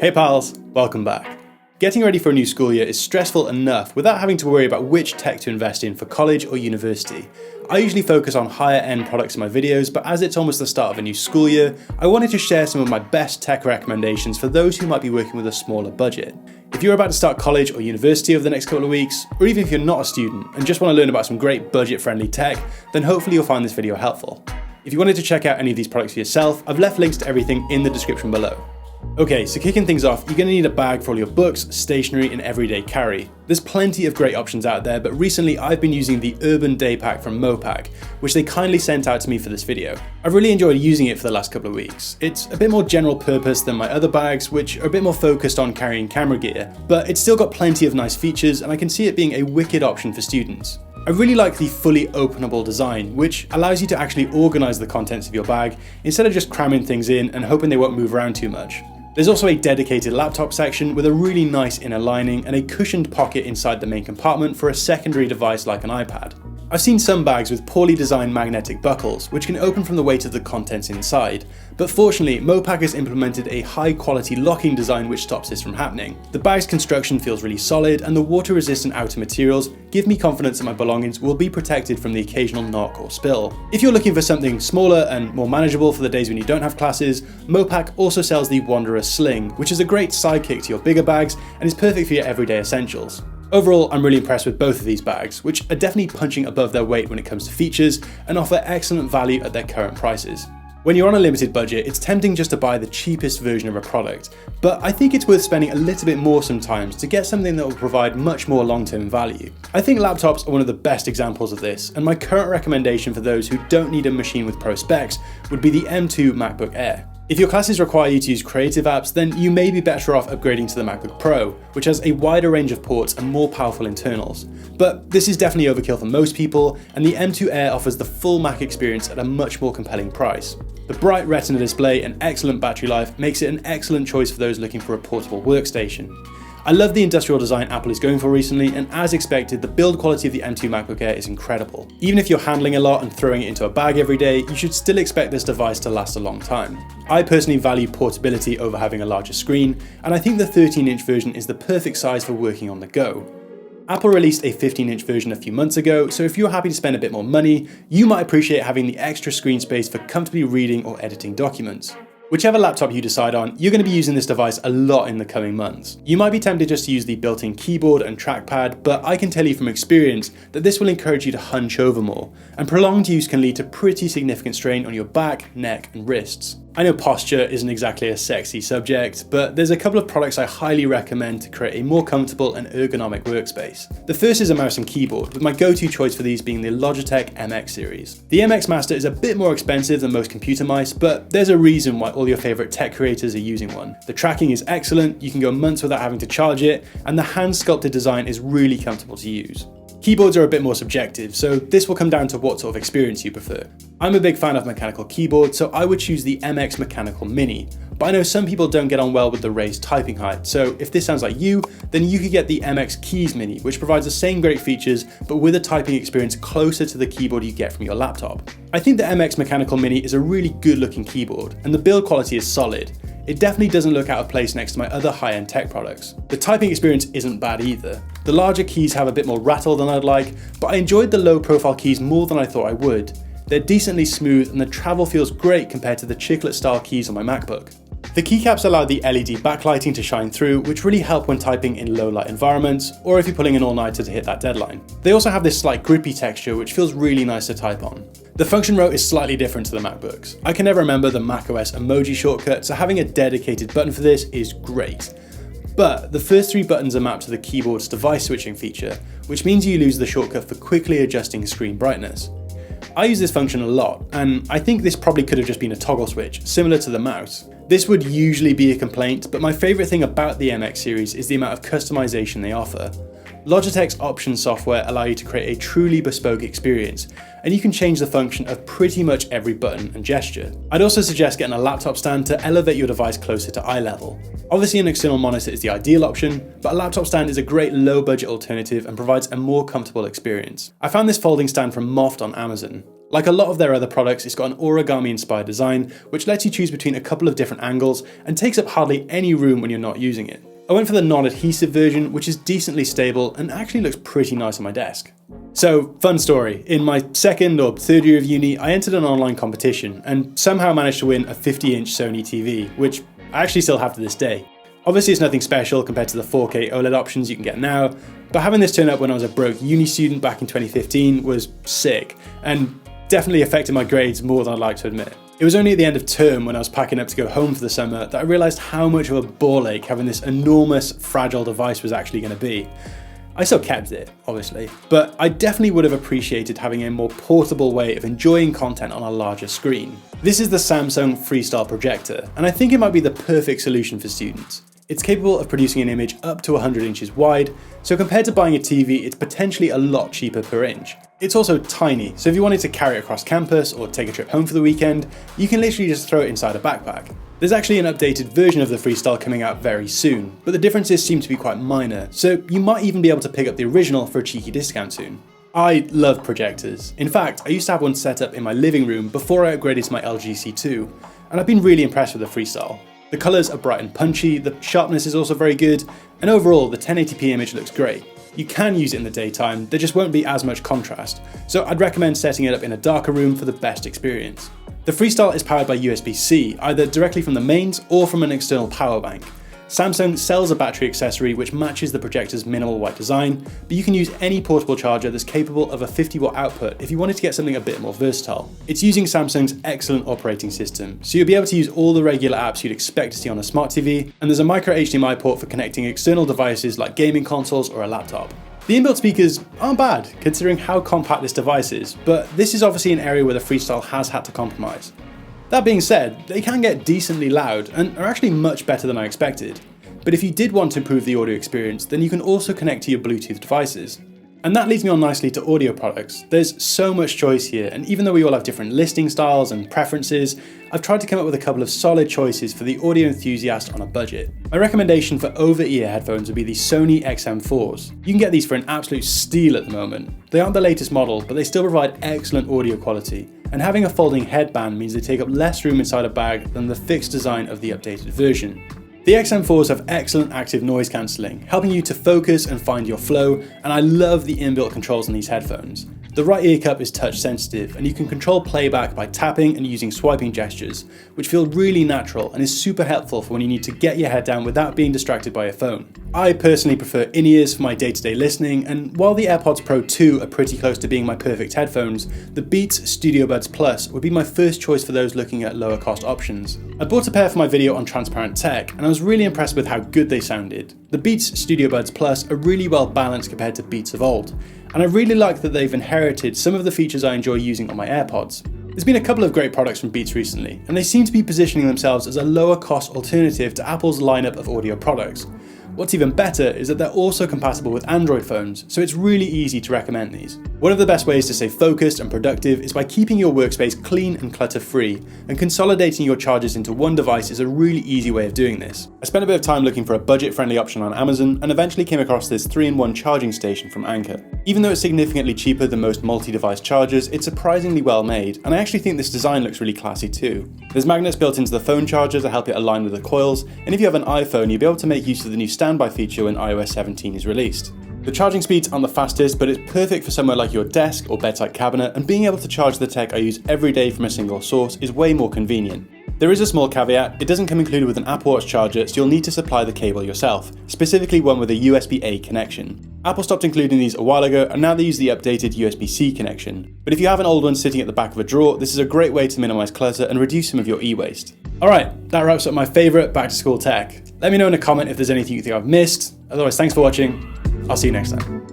Hey pals, welcome back. Getting ready for a new school year is stressful enough without having to worry about which tech to invest in for college or university. I usually focus on higher end products in my videos, but as it's almost the start of a new school year, I wanted to share some of my best tech recommendations for those who might be working with a smaller budget. If you're about to start college or university over the next couple of weeks, or even if you're not a student and just want to learn about some great budget-friendly tech, then hopefully you'll find this video helpful. If you wanted to check out any of these products for yourself, I've left links to everything in the description below. Okay, so kicking things off, you're going to need a bag for all your books, stationery and everyday carry. There's plenty of great options out there, but recently I've been using the Urban Day Pack from Mopac, which they kindly sent out to me for this video. I've really enjoyed using it for the last couple of weeks. It's a bit more general purpose than my other bags, which are a bit more focused on carrying camera gear, but it's still got plenty of nice features and I can see it being a wicked option for students. I really like the fully openable design, which allows you to actually organise the contents of your bag instead of just cramming things in and hoping they won't move around too much. There's also a dedicated laptop section with a really nice inner lining and a cushioned pocket inside the main compartment for a secondary device like an iPad. I've seen some bags with poorly designed magnetic buckles, which can open from the weight of the contents inside, but fortunately Mopac has implemented a high quality locking design which stops this from happening. The bag's construction feels really solid and the water resistant outer materials give me confidence that my belongings will be protected from the occasional knock or spill. If you're looking for something smaller and more manageable for the days when you don't have classes, Mopac also sells the Wanderer Sling, which is a great sidekick to your bigger bags and is perfect for your everyday essentials. Overall, I'm really impressed with both of these bags, which are definitely punching above their weight when it comes to features and offer excellent value at their current prices. When you're on a limited budget, it's tempting just to buy the cheapest version of a product, but I think it's worth spending a little bit more sometimes to get something that will provide much more long-term value. I think laptops are one of the best examples of this, and my current recommendation for those who don't need a machine with pro specs would be the M2 MacBook Air. If your classes require you to use creative apps, then you may be better off upgrading to the MacBook Pro, which has a wider range of ports and more powerful internals. But this is definitely overkill for most people, and the M2 Air offers the full Mac experience at a much more compelling price. The bright Retina display and excellent battery life makes it an excellent choice for those looking for a portable workstation. I love the industrial design Apple is going for recently, and as expected, the build quality of the M2 MacBook Air is incredible. Even if you're handling a lot and throwing it into a bag every day, you should still expect this device to last a long time. I personally value portability over having a larger screen, and I think the 13-inch version is the perfect size for working on the go. Apple released a 15-inch version a few months ago, so if you're happy to spend a bit more money, you might appreciate having the extra screen space for comfortably reading or editing documents. Whichever laptop you decide on, you're going to be using this device a lot in the coming months. You might be tempted just to use the built-in keyboard and trackpad, but I can tell you from experience that this will encourage you to hunch over more, and prolonged use can lead to pretty significant strain on your back, neck, and wrists. I know posture isn't exactly a sexy subject, but there's a couple of products I highly recommend to create a more comfortable and ergonomic workspace. The first is a mouse and keyboard, with my go-to choice for these being the Logitech MX series. The MX Master is a bit more expensive than most computer mice, but there's a reason why all your favorite tech creators are using one. The tracking is excellent, you can go months without having to charge it, and the hand-sculpted design is really comfortable to use. Keyboards are a bit more subjective, so this will come down to what sort of experience you prefer. I'm a big fan of mechanical keyboards, so I would choose the MX Mechanical Mini, but I know some people don't get on well with the raised typing height, so if this sounds like you, then you could get the MX Keys Mini, which provides the same great features, but with a typing experience closer to the keyboard you get from your laptop. I think the MX Mechanical Mini is a really good looking keyboard, and the build quality is solid. It definitely doesn't look out of place next to my other high-end tech products. The typing experience isn't bad either. The larger keys have a bit more rattle than I'd like, but I enjoyed the low-profile keys more than I thought I would. They're decently smooth and the travel feels great compared to the chiclet-style keys on my MacBook. The keycaps allow the LED backlighting to shine through, which really help when typing in low-light environments, or if you're pulling an all-nighter to hit that deadline. They also have this slight grippy texture, which feels really nice to type on. The function row is slightly different to the MacBooks. I can never remember the macOS emoji shortcut, so having a dedicated button for this is great. But the first 3 buttons are mapped to the keyboard's device switching feature, which means you lose the shortcut for quickly adjusting screen brightness. I use this function a lot, and I think this probably could have just been a toggle switch, similar to the mouse. This would usually be a complaint, but my favourite thing about the MX series is the amount of customization they offer. Logitech's options software allow you to create a truly bespoke experience, and you can change the function of pretty much every button and gesture. I'd also suggest getting a laptop stand to elevate your device closer to eye level. Obviously an external monitor is the ideal option, but a laptop stand is a great low budget alternative and provides a more comfortable experience. I found this folding stand from Moft on Amazon. Like a lot of their other products, it's got an origami inspired design, which lets you choose between a couple of different angles and takes up hardly any room when you're not using it. I went for the non-adhesive version, which is decently stable and actually looks pretty nice on my desk. So, fun story. In my second or third year of uni, I entered an online competition and somehow managed to win a 50-inch Sony TV, which I actually still have to this day. Obviously it's nothing special compared to the 4K OLED options you can get now, but having this turn up when I was a broke uni student back in 2015 was sick, and definitely affected my grades more than I'd like to admit. It was only at the end of term when I was packing up to go home for the summer that I realised how much of a ball ache having this enormous, fragile device was actually going to be. I still kept it, obviously, but I definitely would have appreciated having a more portable way of enjoying content on a larger screen. This is the Samsung Freestyle Projector, and I think it might be the perfect solution for students. It's capable of producing an image up to 100 inches wide, so compared to buying a TV, it's potentially a lot cheaper per inch. It's also tiny, so if you wanted to carry it across campus or take a trip home for the weekend, you can literally just throw it inside a backpack. There's actually an updated version of the Freestyle coming out very soon, but the differences seem to be quite minor, so you might even be able to pick up the original for a cheeky discount soon. I love projectors. In fact, I used to have one set up in my living room before I upgraded to my LG C2, and I've been really impressed with the Freestyle. The colours are bright and punchy, the sharpness is also very good, and overall the 1080p image looks great. You can use it in the daytime, there just won't be as much contrast, so I'd recommend setting it up in a darker room for the best experience. The Freestyle is powered by USB-C, either directly from the mains or from an external power bank. Samsung sells a battery accessory which matches the projector's minimal white design, but you can use any portable charger that's capable of a 50-watt output if you wanted to get something a bit more versatile. It's using Samsung's excellent operating system, so you'll be able to use all the regular apps you'd expect to see on a smart TV, and there's a micro HDMI port for connecting external devices like gaming consoles or a laptop. The inbuilt speakers aren't bad, considering how compact this device is, but this is obviously an area where the Freestyle has had to compromise. That being said, they can get decently loud and are actually much better than I expected. But if you did want to improve the audio experience, then you can also connect to your Bluetooth devices. And that leads me on nicely to audio products. There's so much choice here, and even though we all have different listening styles and preferences, I've tried to come up with a couple of solid choices for the audio enthusiast on a budget. My recommendation for over-ear headphones would be the Sony XM4s. You can get these for an absolute steal at the moment. They aren't the latest model, but they still provide excellent audio quality, and having a folding headband means they take up less room inside a bag than the fixed design of the updated version. The XM4s have excellent active noise cancelling, helping you to focus and find your flow, and I love the inbuilt controls on these headphones. The right ear cup is touch sensitive, and you can control playback by tapping and using swiping gestures, which feel really natural and is super helpful for when you need to get your head down without being distracted by your phone. I personally prefer in-ears for my day-to-day listening, and while the AirPods Pro 2 are pretty close to being my perfect headphones, the Beats Studio Buds Plus would be my first choice for those looking at lower cost options. I bought a pair for my video on transparent tech, and I was really impressed with how good they sounded. The Beats Studio Buds Plus are really well balanced compared to Beats of old, and I really like that they've inherited some of the features I enjoy using on my AirPods. There's been a couple of great products from Beats recently, and they seem to be positioning themselves as a lower cost alternative to Apple's lineup of audio products. What's even better is that they're also compatible with Android phones, so it's really easy to recommend these. One of the best ways to stay focused and productive is by keeping your workspace clean and clutter-free, and consolidating your chargers into one device is a really easy way of doing this. I spent a bit of time looking for a budget-friendly option on Amazon and eventually came across this 3-in-1 charging station from Anker. Even though it's significantly cheaper than most multi-device chargers, it's surprisingly well made, and I actually think this design looks really classy too. There's magnets built into the phone charger to help it align with the coils, and if you have an iPhone, you'll be able to make use of the new standby feature when iOS 17 is released. The charging speeds aren't the fastest, but it's perfect for somewhere like your desk or bedside cabinet, and being able to charge the tech I use every day from a single source is way more convenient. There is a small caveat: it doesn't come included with an Apple Watch charger, so you'll need to supply the cable yourself, specifically one with a USB-A connection. Apple stopped including these a while ago, and now they use the updated USB-C connection. But if you have an old one sitting at the back of a drawer, this is a great way to minimise clutter and reduce some of your e-waste. Alright, that wraps up my favourite back to school tech. Let me know in a comment if there's anything you think I've missed. Otherwise, thanks for watching. I'll see you next time.